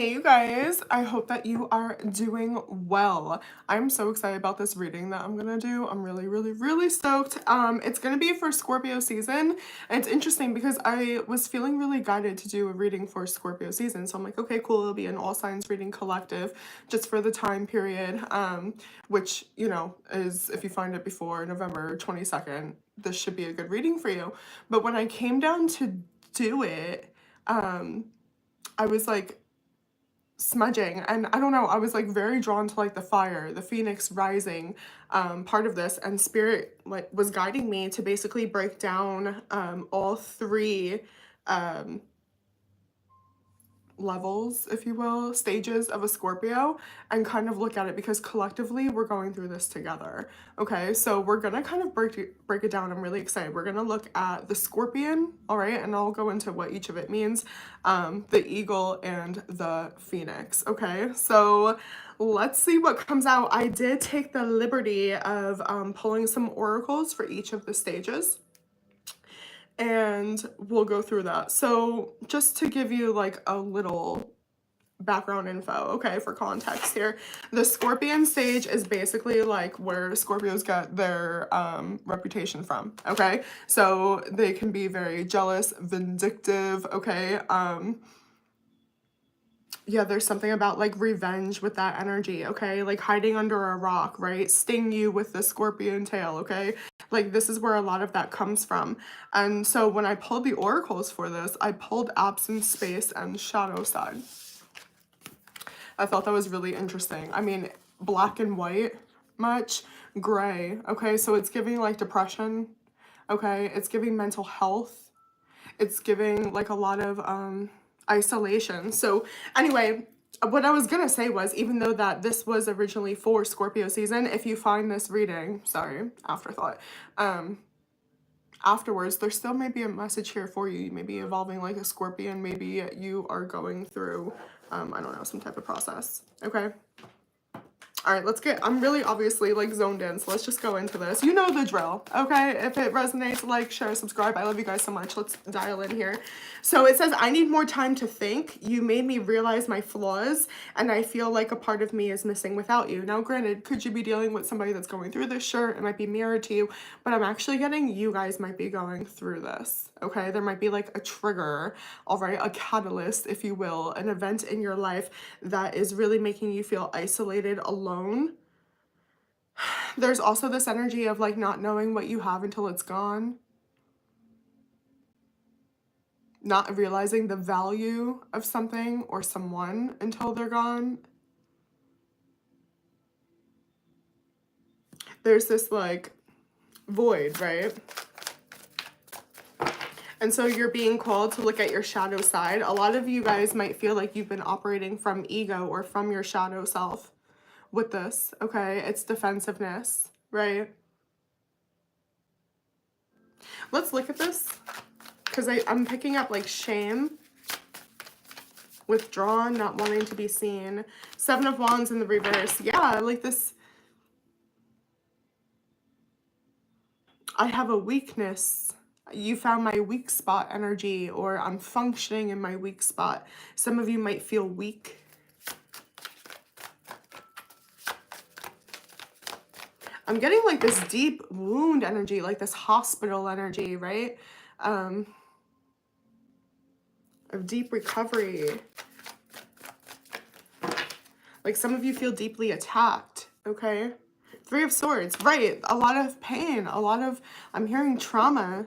Hey you guys, I hope that you are doing well. I'm so excited about this reading that I'm gonna do. I'm really stoked. It's gonna be for Scorpio season, and it's interesting because I was feeling really guided to do a reading for Scorpio season. So I'm like, okay, cool, it'll be an all signs reading collective just for the time period, which, you know, is if you find it before November 22nd, this should be a good reading for you. But when I came down to do it, I was like, smudging, and I don't know, I was like very drawn to like the fire, the phoenix rising part of this, and spirit like was guiding me to basically break down all three levels, if you will, stages of a Scorpio, and kind of look at it because collectively we're going through this together. Okay, so we're gonna kind of break it down. I'm really excited. We're gonna look at the scorpion, all right, and I'll go into what each of it means, the eagle and the phoenix. Okay, so let's see what comes out. I did take the liberty of pulling some oracles for each of the stages, and we'll go through that. So just to give you like a little background info, okay, for context here, the scorpion stage is basically like where Scorpios get their reputation from. Okay, so they can be very jealous, vindictive. Okay, yeah, there's something about like revenge with that energy, okay? Like hiding under a rock, right? Sting you with the scorpion tail, okay? Like this is where a lot of that comes from. And so when I pulled the oracles for this, I pulled absence, space, and shadow side. I thought that was really interesting. I mean, black and white much, gray, okay? So it's giving like depression, okay? It's giving mental health. It's giving like a lot of isolation. So anyway, what I was gonna say was, even though that this was originally for Scorpio season, if you find this reading, sorry, afterthought, afterwards, there still may be a message here for you. You may be evolving like a scorpion. Maybe you are going through, I don't know, some type of process, okay? All right, let's get, I'm really obviously like zoned in, so let's just go into this. You know the drill, okay? If it resonates, like, share, subscribe. I love you guys so much. Let's dial in here. So it says, I need more time to think. You made me realize my flaws, and I feel like a part of me is missing without you. Now, granted, could you be dealing with somebody that's going through this? Sure, it might be mirrored to you, but I'm actually getting you guys might be going through this, okay? There might be like a trigger, all right? A catalyst, if you will, an event in your life that is really making you feel isolated, alone. There's also this energy of like not knowing what you have until it's gone. Not realizing the value of something or someone until they're gone. There's this like void, right? And so you're being called to look at your shadow side. A lot of you guys might feel like you've been operating from ego or from your shadow self with this, okay? It's defensiveness, right? Let's look at this, because I'm picking up like shame, withdrawn, not wanting to be seen. Seven of Wands in the reverse. Yeah, like this. I have a weakness. You found my weak spot energy, or I'm functioning in my weak spot. Some of you might feel weak. I'm getting like this deep wound energy, like this hospital energy, right? Of deep recovery. Like some of you feel deeply attacked, okay? Three of Swords, right? A lot of pain, a lot of, I'm hearing trauma.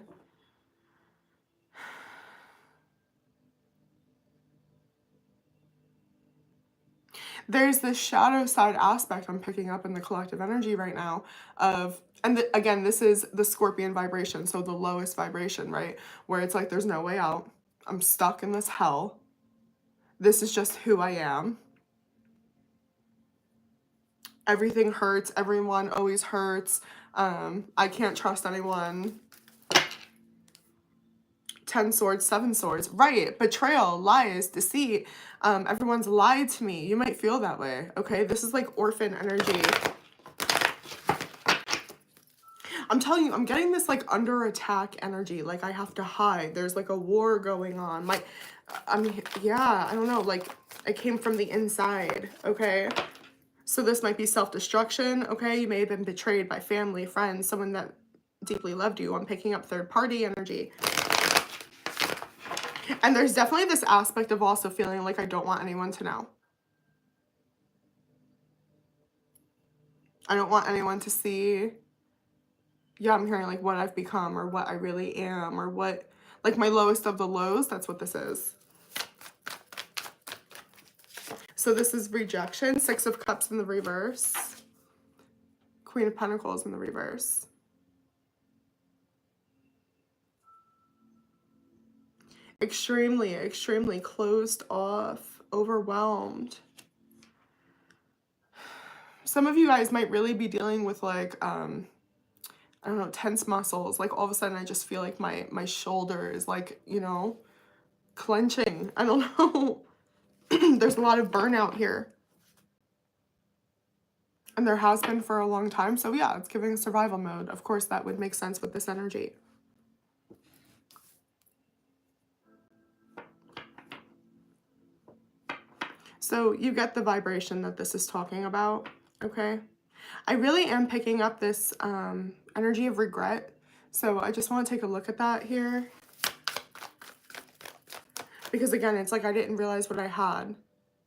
There's this shadow side aspect I'm picking up in the collective energy right now of, and again, this is the scorpion vibration, so the lowest vibration, right? Where it's like, there's no way out. I'm stuck in this hell. This is just who I am. Everything hurts. Everyone always hurts. I can't trust anyone. 10 swords, 7 swords, right? Betrayal, lies, deceit. Everyone's lied to me. You might feel that way, okay? This is like orphan energy. I'm telling you, I'm getting this like under attack energy. Like I have to hide. There's like a war going on. Yeah, I don't know. Like it came from the inside. Okay. So this might be self-destruction. Okay. You may have been betrayed by family, friends, someone that deeply loved you. I'm picking up third party energy. And there's definitely this aspect of also feeling like I don't want anyone to know. I don't want anyone to see, yeah, I'm hearing like what I've become or what I really am or what, like my lowest of the lows. That's what this is. So this is rejection, Six of Cups in the reverse, Queen of Pentacles in the reverse. Extremely, extremely closed off, overwhelmed. Some of you guys might really be dealing with like, I don't know, tense muscles. Like all of a sudden I just feel like my shoulder is like, you know, clenching. I don't know. There's a lot of burnout here. And there has been for a long time. So yeah, it's giving survival mode. Of course, that would make sense with this energy. So you get the vibration that this is talking about, okay? I really am picking up this energy of regret. So I just want to take a look at that here. Because again, it's like I didn't realize what I had.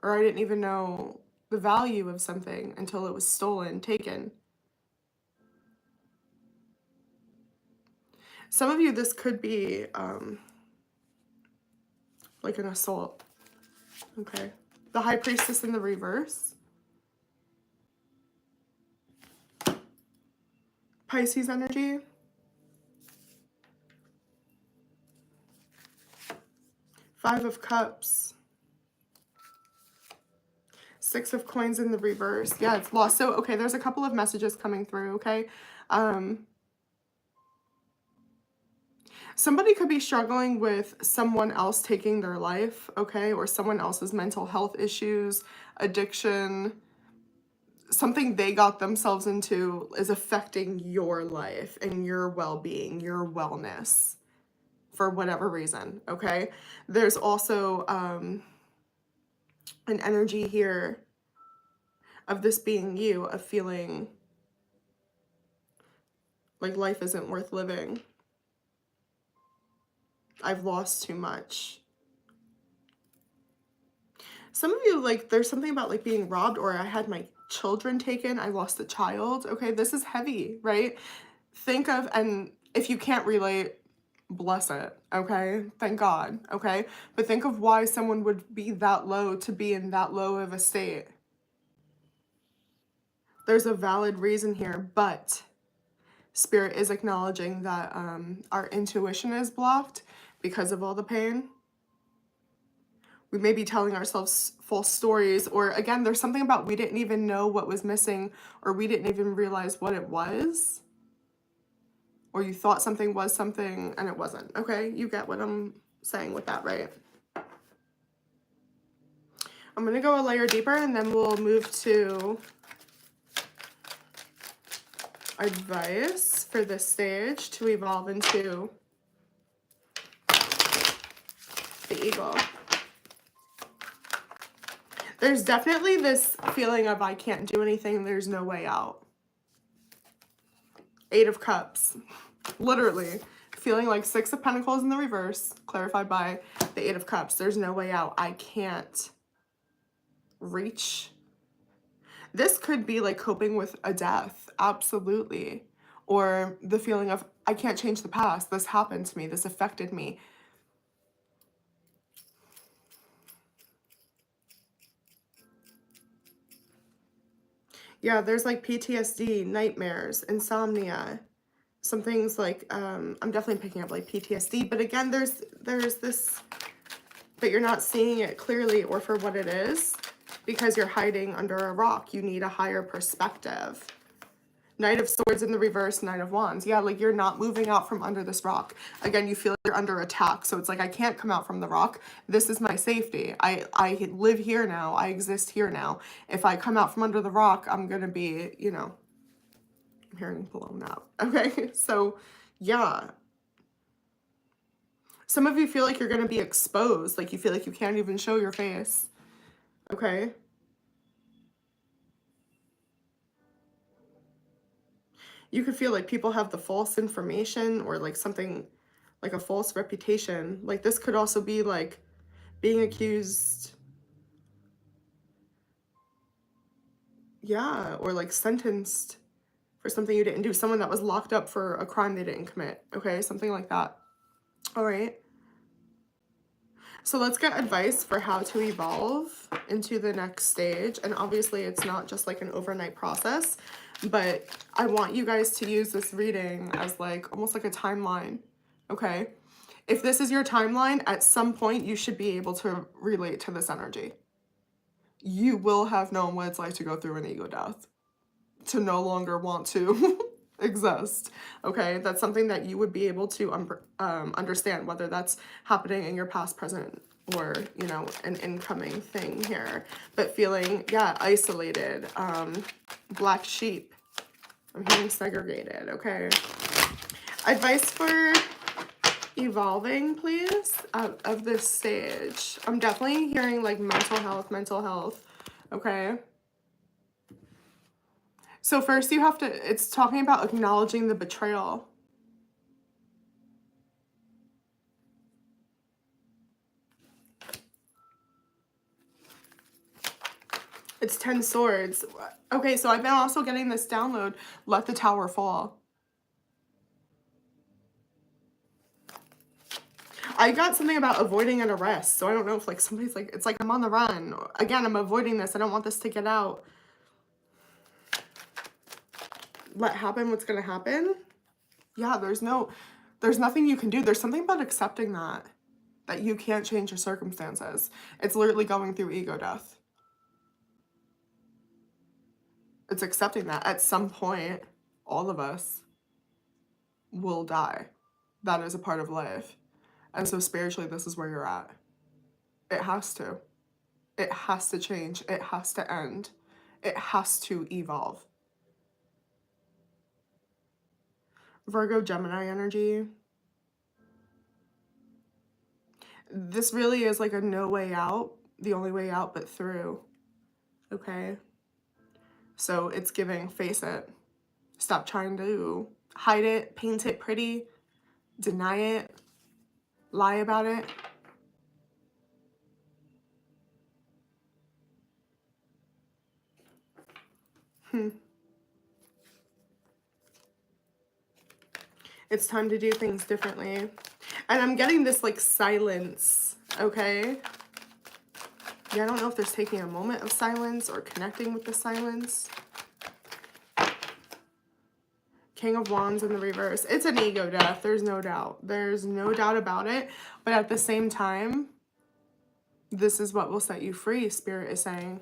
Or I didn't even know the value of something until it was stolen, taken. Some of you, this could be like an assault, okay? The High Priestess in the reverse. Pisces energy. Five of Cups. Six of Coins in the reverse. Yeah, it's lost. So, okay, there's a couple of messages coming through, okay? Somebody could be struggling with someone else taking their life, okay? Or someone else's mental health issues, addiction, something they got themselves into is affecting your life and your well-being, your wellness for whatever reason, okay? There's also an energy here of this being you, of feeling like life isn't worth living. I've lost too much. Some of you, like, there's something about like being robbed, or I had my children taken, I lost a child. Okay, this is heavy, right? Think of, and if you can't relate, bless it, okay? Thank God, okay? But think of why someone would be that low, to be in that low of a state. There's a valid reason here, but Spirit is acknowledging that our intuition is blocked because of all the pain. We may be telling ourselves false stories, or again, there's something about we didn't even know what was missing, or we didn't even realize what it was. Or you thought something was something and it wasn't, okay? You get what I'm saying with that, right? I'm gonna go a layer deeper and then we'll move to advice for this stage to evolve into the eagle. There's definitely this feeling of I can't do anything, there's no way out. Eight of Cups. Literally. Feeling like Six of Pentacles in the reverse, clarified by the Eight of Cups. There's no way out. I can't reach. This could be like coping with a death. Absolutely. Or the feeling of I can't change the past. This happened to me. This affected me. Yeah, there's like PTSD, nightmares, insomnia. Some things like, I'm definitely picking up like PTSD. But again, there's this, but you're not seeing it clearly or for what it is because you're hiding under a rock. You need a higher perspective. Knight of Swords in the reverse, Knight of Wands. Yeah, like you're not moving out from under this rock. Again, you feel like you're under attack. So it's like, I can't come out from the rock. This is my safety. I live here now. I exist here now. If I come out from under the rock, I'm going to be, you know, I'm hearing blown up. Okay, so yeah. Some of you feel like you're going to be exposed, like you feel like you can't even show your face. Okay. You could feel like people have the false information or like something like a false reputation. Like this could also be like being accused. Yeah, or like sentenced for something you didn't do. Someone that was locked up for a crime they didn't commit. Okay, something like that. All right. So let's get advice for how to evolve into the next stage. And obviously it's not just like an overnight process, but I want you guys to use this reading as like almost like a timeline. Okay. If this is your timeline, at some point you should be able to relate to this energy. You will have known what it's like to go through an ego death, to no longer want to exist. Okay, that's something that you would be able to understand, whether that's happening in your past, present, or you know, an incoming thing here. But feeling, yeah, isolated, black sheep. I'm hearing segregated. Okay, advice for evolving, please, of this stage. I'm definitely hearing like mental health. Okay. So first you have to, it's talking about acknowledging the betrayal. It's 10 swords. Okay, so I've been also getting this download, let the tower fall. I got something about avoiding an arrest, so I don't know if like somebody's like, it's like I'm on the run. Again, I'm avoiding this. I don't want this to get out. Let happen what's gonna happen. Yeah, there's nothing you can do. There's something about accepting that you can't change your circumstances. It's literally going through ego death. It's accepting that at some point, all of us will die. That is a part of life. And so spiritually, this is where you're at. It has to. It has to change. It has to end. It has to evolve. Virgo, Gemini energy. This really is like a no way out. The only way out but through. Okay? So it's giving, face it. Stop trying to hide it, paint it pretty, deny it, lie about it. It's time to do things differently. And I'm getting this like silence, okay? Yeah, I don't know if there's taking a moment of silence or connecting with the silence. King of Wands in the reverse. It's an ego death. There's no doubt. There's no doubt about it. But at the same time, this is what will set you free, Spirit is saying.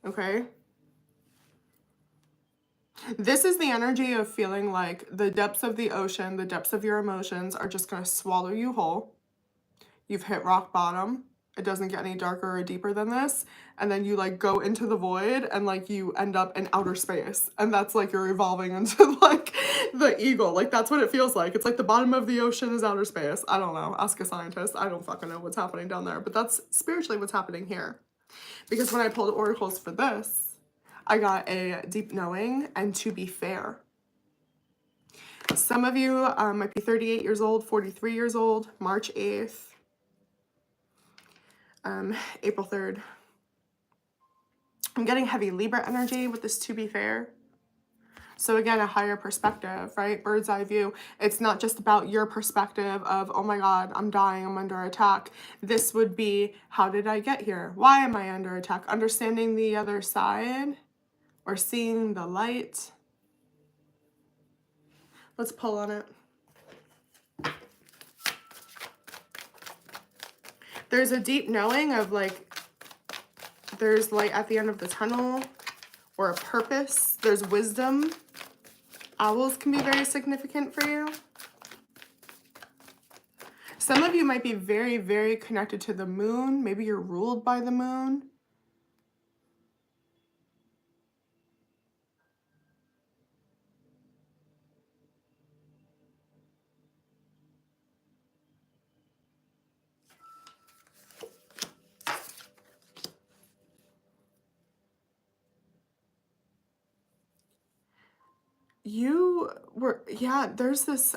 Okay? This is the energy of feeling like the depths of the ocean, the depths of your emotions are just going to swallow you whole. You've hit rock bottom. It doesn't get any darker or deeper than this. And then you like go into the void and like you end up in outer space. And that's like you're evolving into like the eagle. Like that's what it feels like. It's like the bottom of the ocean is outer space. I don't know. Ask a scientist. I don't fucking know what's happening down there. But that's spiritually what's happening here. Because when I pulled oracles for this, I got a deep knowing and to be fair. Some of you might be 38 years old, 43 years old, March 8th. April 3rd. I'm getting heavy Libra energy with this to be fair. So again, a higher perspective, right? Bird's eye view. It's not just about your perspective of, oh my God, I'm dying, I'm under attack. This would be, how did I get here? Why am I under attack? Understanding the other side or seeing the light. Let's pull on it. There's a deep knowing of like, there's light at the end of the tunnel or a purpose. There's wisdom. Owls can be very significant for you. Some of you might be very, very connected to the moon. Maybe you're ruled by the moon. yeah, there's this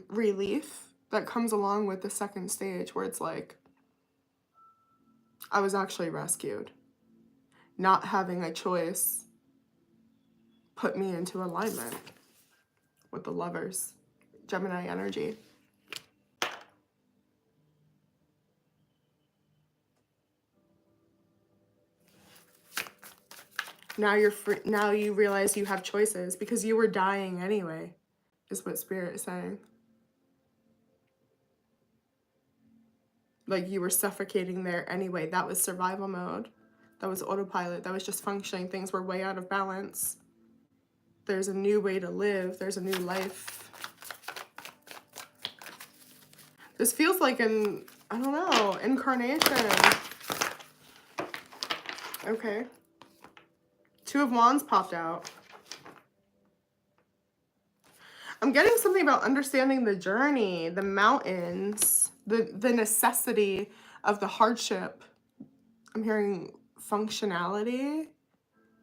relief that comes along with the second stage where it's like, I was actually rescued. Not having a choice put me into alignment with the Lovers, Gemini energy. Now you're free. Now you realize you have choices because you were dying anyway, is what Spirit is saying. Like you were suffocating there anyway. That was survival mode. That was autopilot. That was just functioning. Things were way out of balance. There's a new way to live. There's a new life. This feels like an, I don't know, incarnation. Okay. Two of Wands popped out. I'm getting something about understanding the journey, the mountains, the necessity of the hardship. I'm hearing functionality.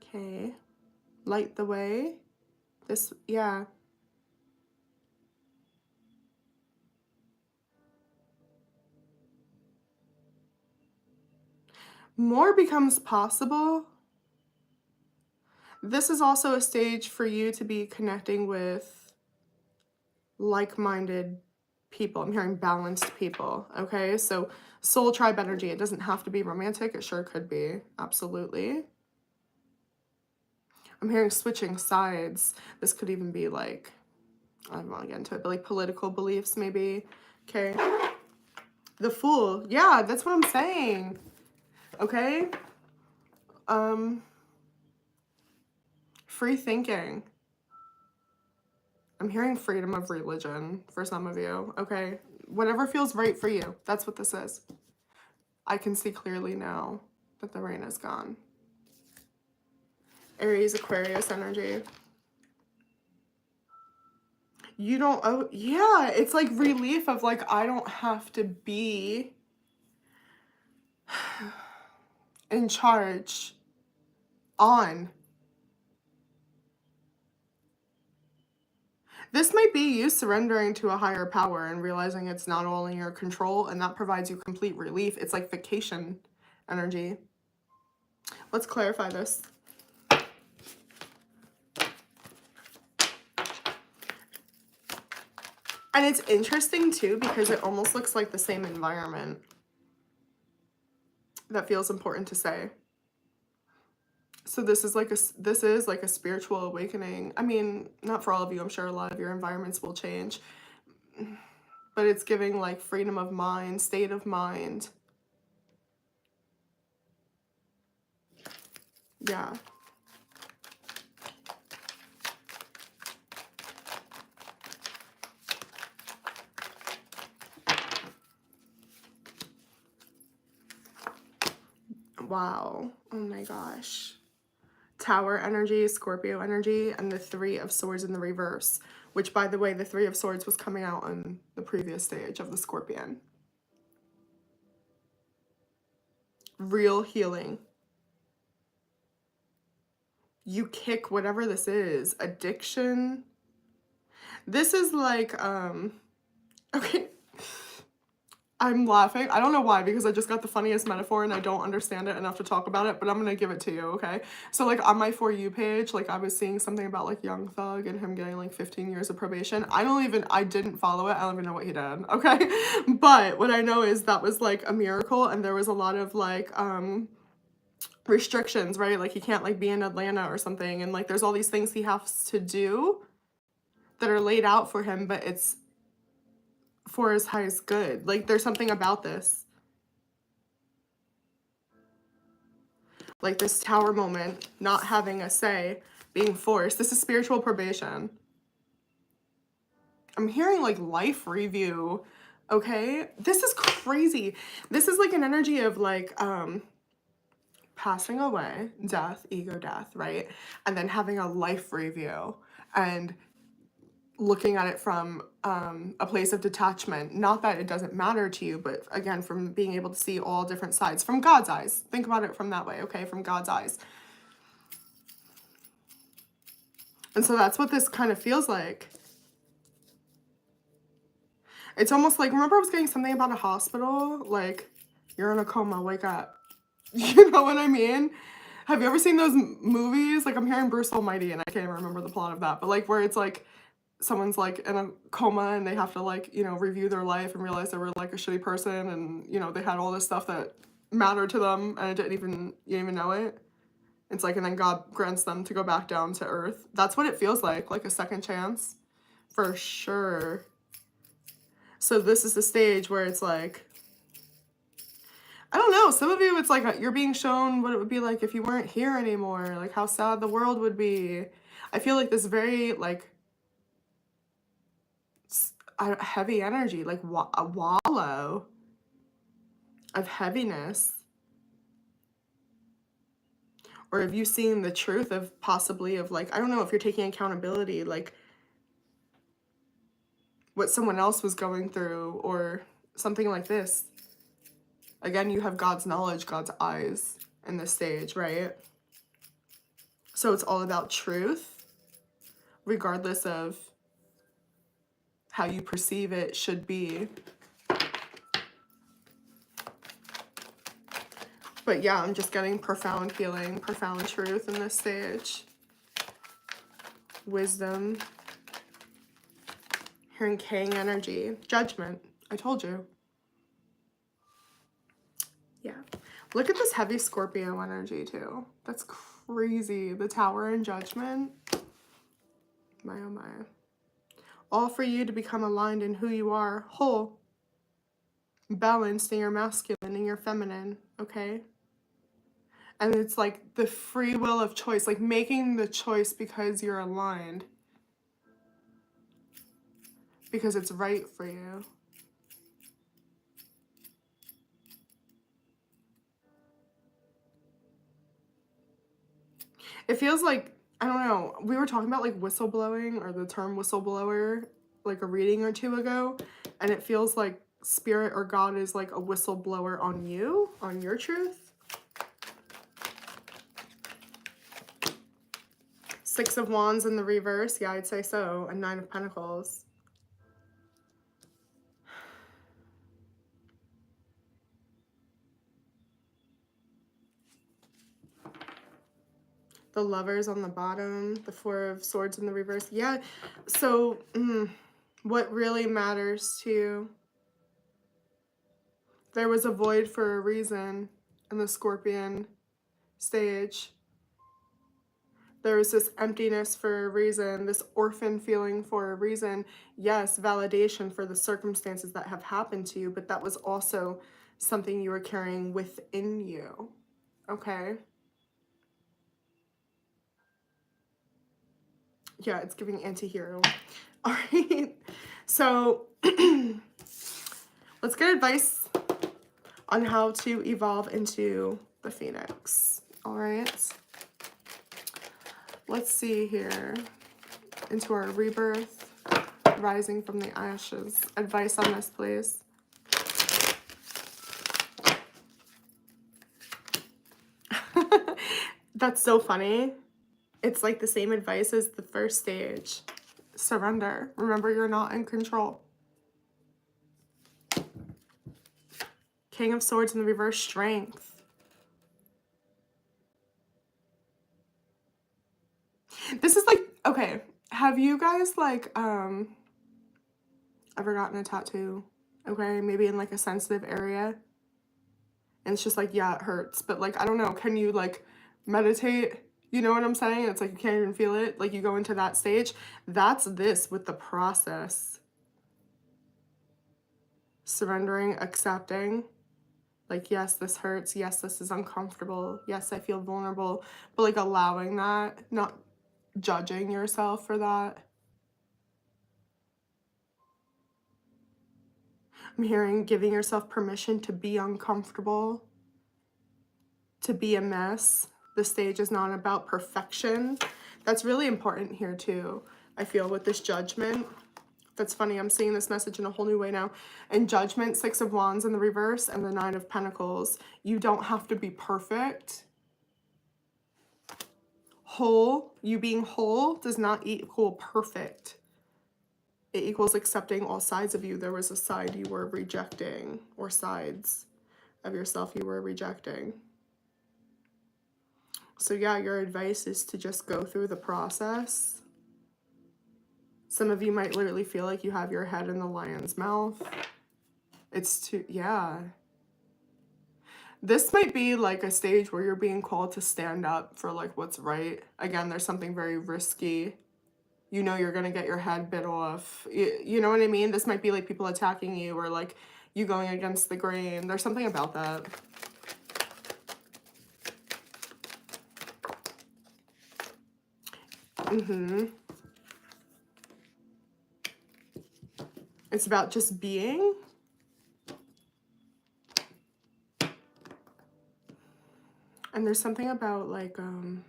Okay. Light the way. This, yeah. More becomes possible. This is also a stage for you to be connecting with like-minded people. I'm hearing balanced people, okay? So soul tribe energy. It doesn't have to be romantic. It sure could be. Absolutely. I'm hearing switching sides. This could even be like, I don't want to get into it, but like political beliefs maybe. Okay. The Fool. Yeah, that's what I'm saying. Okay. Free thinking. I'm hearing freedom of religion for some of you. Okay. Whatever feels right for you. That's what this is. I can see clearly now that the rain is gone. Aries, Aquarius energy. You don't, oh, yeah, it's like relief of like, I don't have to be in charge on. This might be you surrendering to a higher power and realizing it's not all in your control, and that provides you complete relief. It's like vacation energy. Let's clarify this. And it's interesting too because it almost looks like the same environment. That feels important to say. So this is like a spiritual awakening. I mean, not for all of you. I'm sure a lot of your environments will change. But it's giving like freedom of mind, state of mind. Yeah. Wow. Oh my gosh. Tower energy, Scorpio energy, and the Three of Swords in the reverse. Which, by the way, the Three of Swords was coming out on the previous stage of the Scorpion. Real healing. You kick whatever this is. Addiction. This is like, okay. I'm laughing. I don't know why, because I just got the funniest metaphor and I don't understand it enough to talk about it, but I'm gonna give it to you, okay? So like on my For You page, like I was seeing something about like Young Thug and him getting like 15 years of probation. I didn't follow it. I don't even know what he did, okay? But what I know is that was like a miracle, and there was a lot of like, restrictions, right? Like he can't like be in Atlanta or something, and like there's all these things he has to do that are laid out for him, but it's for his highest good. Like there's something about this. Like this Tower moment, not having a say, being forced. This is spiritual probation. I'm hearing like life review, okay? This is crazy. This is like an energy of like passing away, death, ego death, right? And then having a life review and looking at it from a place of detachment. Not that it doesn't matter to you, but again, from being able to see all different sides from God's eyes. Think about it from that way, okay? From God's eyes. And so that's what this kind of feels like. It's almost like, remember I was getting something about a hospital? Like, you're in a coma, wake up. You know what I mean? Have you ever seen those movies? Like, I'm hearing Bruce Almighty and I can't even remember the plot of that. But like, where it's like, someone's like in a coma and they have to like, you know, review their life and realize they were like a shitty person and, you know, they had all this stuff that mattered to them and you didn't even know it. It's like, and then God grants them to go back down to earth. That's what it feels like a second chance. For sure. So this is the stage where it's like, I don't know, some of you, it's like you're being shown what it would be like if you weren't here anymore, like how sad the world would be. I feel like this very, like, heavy energy, like a wallow of heaviness. Or have you seen the truth of possibly of like, I don't know if you're taking accountability, like what someone else was going through or something like this. Again, you have God's knowledge, God's eyes in this stage, right? So it's all about truth, regardless of how you perceive it should be. But yeah, I'm just getting profound healing, profound truth in this stage. Wisdom. Hearing King energy. Judgment. I told you. Yeah. Look at this heavy Scorpio energy too. That's crazy. The Tower and Judgment. My oh my. All for you to become aligned in who you are, whole, balanced in your masculine and your feminine, okay? And it's like the free will of choice, like making the choice because you're aligned. Because it's right for you. It feels like, I don't know, we were talking about like whistleblowing or the term whistleblower like a reading or two ago. And it feels like Spirit or God is like a whistleblower on you, on your truth. Six of Wands in the reverse. Yeah, I'd say so. And Nine of Pentacles. The Lovers on the bottom. The Four of Swords in the reverse. Yeah. So, what really matters to you? There was a void for a reason in the Scorpion stage. There was this emptiness for a reason, this orphan feeling for a reason. Yes, validation for the circumstances that have happened to you, but that was also something you were carrying within you, okay? Yeah, it's giving anti-hero. All right, so let's get advice on how to evolve into the Phoenix, all right? Let's see here, into our rebirth, rising from the ashes. Advice on this, please. That's so funny. It's like the same advice as the first stage. Surrender. Remember, you're not in control. King of Swords in the reverse, strength. This is like, okay, have you guys like ever gotten a tattoo? Okay, maybe in like a sensitive area. And it's just like, yeah, it hurts. But like, I don't know, can you like meditate? You know what I'm saying? It's like you can't even feel it. Like you go into that stage. That's this with the process. Surrendering, accepting. Like, yes, this hurts. Yes, this is uncomfortable. Yes, I feel vulnerable. But like allowing that, not judging yourself for that. I'm hearing giving yourself permission to be uncomfortable, to be a mess. The stage is not about perfection. That's really important here too, I feel, with this Judgment. That's funny, I'm seeing this message in a whole new way now. And Judgment, Six of Wands in the reverse, and the Nine of Pentacles. You don't have to be perfect. Whole, you being whole does not equal perfect. It equals accepting all sides of you. There was a side you were rejecting, or sides of yourself you were rejecting. So yeah, your advice is to just go through the process. Some of you might literally feel like you have your head in the lion's mouth. It's too, yeah. This might be like a stage where you're being called to stand up for like what's right. Again, there's something very risky. You know you're going to get your head bit off. You know what I mean? This might be like people attacking you, or like you going against the grain. There's something about that. It's about just being. And there's something about like, I'm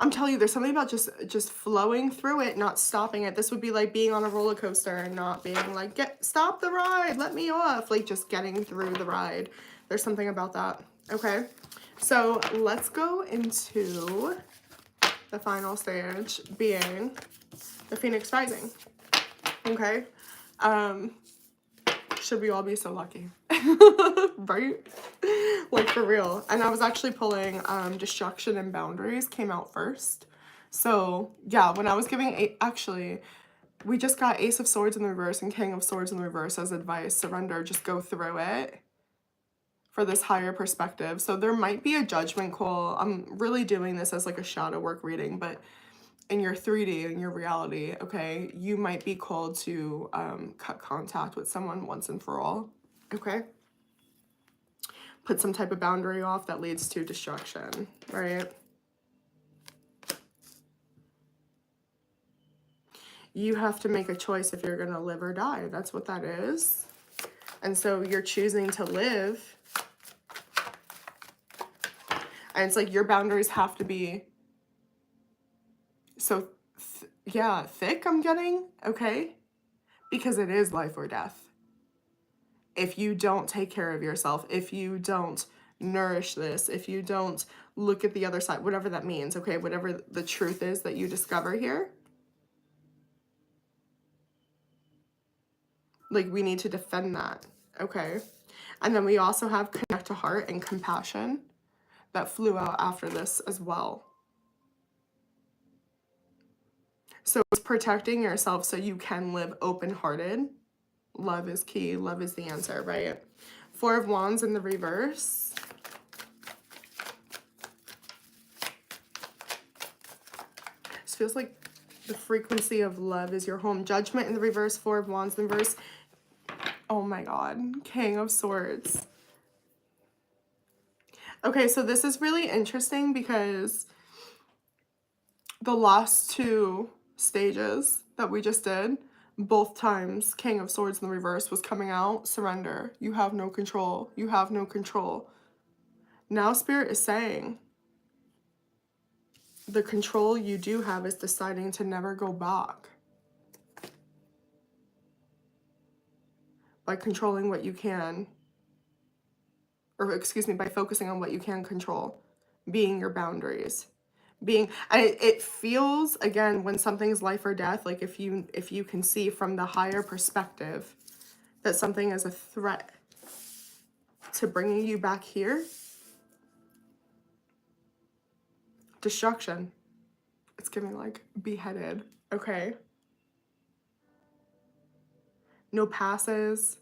telling you, there's something about just flowing through it, not stopping it. This would be like being on a roller coaster and not being like, stop the ride, let me off. Like just getting through the ride. There's something about that. Okay, so let's go into the final stage, being the Phoenix rising. Okay, should we all be so lucky? Right? Like for real. And I was actually pulling destruction and boundaries came out first. So yeah, when I was giving actually we just got Ace of Swords in the reverse and King of Swords in the reverse as advice. Surrender, just go through it for this higher perspective. So there might be a judgment call. I'm really doing this as like a shadow work reading, but in your 3D, in your reality, okay, you might be called to cut contact with someone once and for all, okay? Put some type of boundary off that leads to destruction, right? You have to make a choice if you're gonna live or die. That's what that is. And so you're choosing to live. And it's like your boundaries have to be so, yeah, thick, I'm getting, okay? Because it is life or death. If you don't take care of yourself, if you don't nourish this, if you don't look at the other side, whatever that means, okay? Whatever the truth is that you discover here. Like, we need to defend that, okay? And then we also have connect to heart and compassion that flew out after this as well. So it's protecting yourself so you can live open-hearted. Love is key. Love is the answer, right? Four of Wands in the reverse. This feels like the frequency of love is your home. Judgment in the reverse. Four of Wands in the reverse. Oh my God. King of Swords. Okay, so this is really interesting because the last two stages that we just did, both times King of Swords in the reverse was coming out. Surrender. You have no control. You have no control. Now Spirit is saying the control you do have is deciding to never go back. By controlling what you can, or excuse me, by focusing on what you can control, being your boundaries. And it feels, again, when something's life or death, like if you can see from the higher perspective that something is a threat to bringing you back here, destruction. It's giving like beheaded, okay? No passes,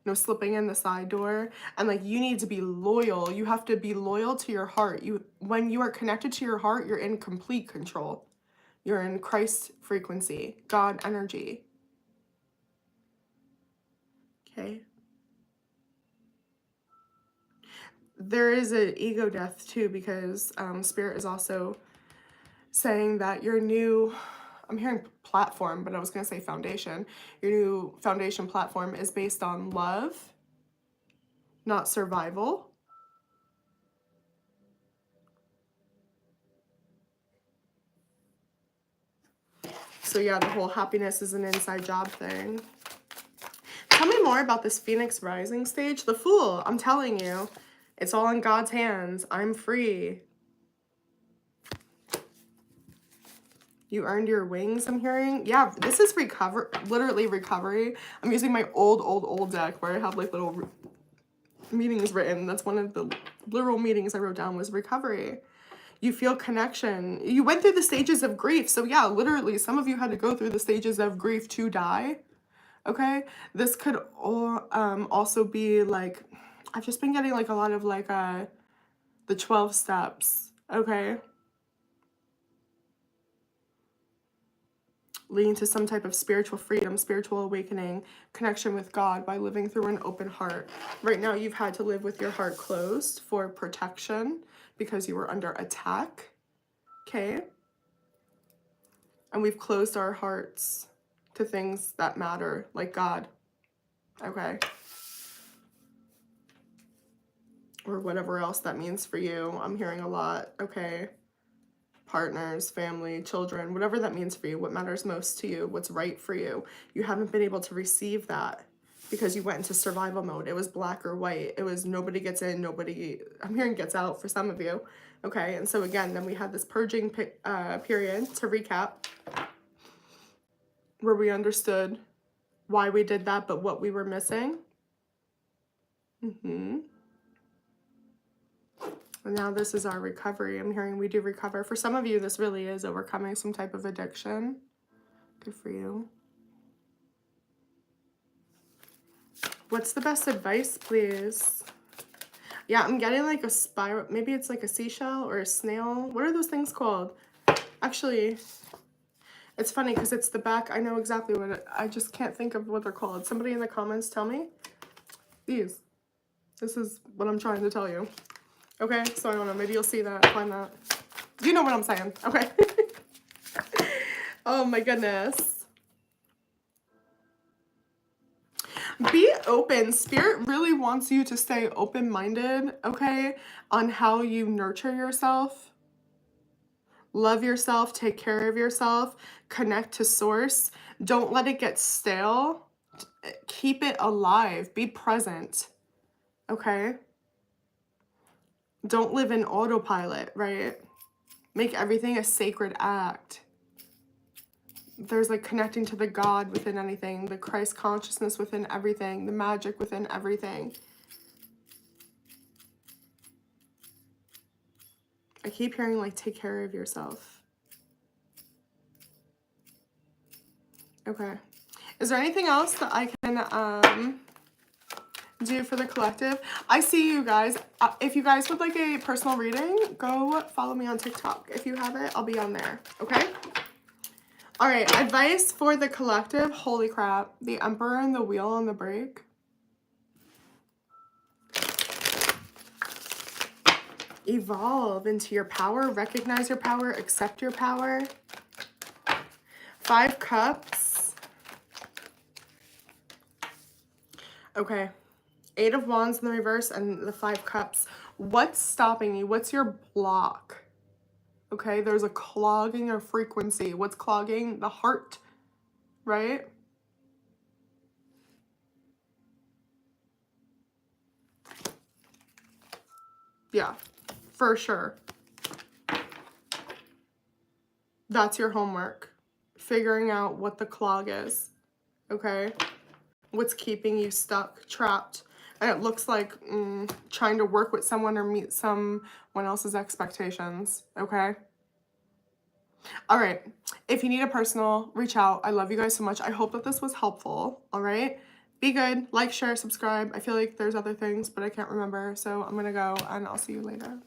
no slipping in the side door. And like, you need to be loyal. You have to be loyal to your heart. When you are connected to your heart, you're in complete control. You're in Christ frequency, God energy. Okay. There is an ego death too, because Spirit is also saying that your new, I'm hearing platform, but I was going to say foundation. Your new foundation platform is based on love, not survival. So yeah, the whole happiness is an inside job thing. Tell me more about this Phoenix rising stage. The Fool, I'm telling you, It's all in God's hands. I'm free. You earned your wings, I'm hearing. Yeah, this is literally recovery. I'm using my old deck where I have like little meanings written. That's one of the literal meanings I wrote down was recovery. You feel connection. You went through the stages of grief. So yeah, literally, some of you had to go through the stages of grief to die. Okay? This could also be like, I've just been getting like a lot of like the 12 steps. Okay? Leading to some type of spiritual freedom, spiritual awakening, connection with God by living through an open heart. Right now, you've had to live with your heart closed for protection because you were under attack. Okay? And we've closed our hearts to things that matter, like God. Okay? Or whatever else that means for you. I'm hearing a lot. Okay? Partners, family, children, whatever that means for you, what matters most to you, what's right for you. You haven't been able to receive that because you went into survival mode. It was black or white. It was nobody gets in, nobody, I'm hearing gets out for some of you. Okay, and so again, then we had this purging period, to recap, where we understood why we did that, but what we were missing. And now this is our recovery. I'm hearing we do recover. For some of you, this really is overcoming some type of addiction. Good for you. What's the best advice, please? Yeah, I'm getting like a spiral. Maybe it's like a seashell or a snail. What are those things called? Actually, it's funny because it's the back. I know exactly what I just can't think of what they're called. Somebody in the comments tell me. These. This is what I'm trying to tell you. Okay, so I don't know, maybe you'll see that, find that. You know what I'm saying, okay? Oh my goodness. Be open. Spirit really wants you to stay open-minded, okay, on how you nurture yourself. Love yourself, take care of yourself, connect to source. Don't let it get stale. Keep it alive. Be present, okay? Don't live in autopilot, right? Make everything a sacred act. There's like connecting to the God within anything, the Christ consciousness within everything, the magic within everything. I keep hearing like take care of yourself. Okay. Is there anything else that I can do for the collective? I see you guys. If you guys would like a personal reading, go follow me on TikTok. If you have it, I'll be on there. Okay? All right. Advice for the collective. Holy crap. The Emperor and the Wheel on the break. Evolve into your power. Recognize your power. Accept your power. 5 Cups. Okay. 8 of Wands in the reverse and the 5 Cups. What's stopping you? What's your block? Okay, there's a clogging of frequency. What's clogging? The heart, right? Yeah, for sure. That's your homework. Figuring out what the clog is, okay? What's keeping you stuck, trapped. And it looks like trying to work with someone or meet someone else's expectations, okay? All right. If you need a personal, reach out. I love you guys so much. I hope that this was helpful, all right? Be good. Like, share, subscribe. I feel like there's other things, but I can't remember. So I'm going to go, and I'll see you later.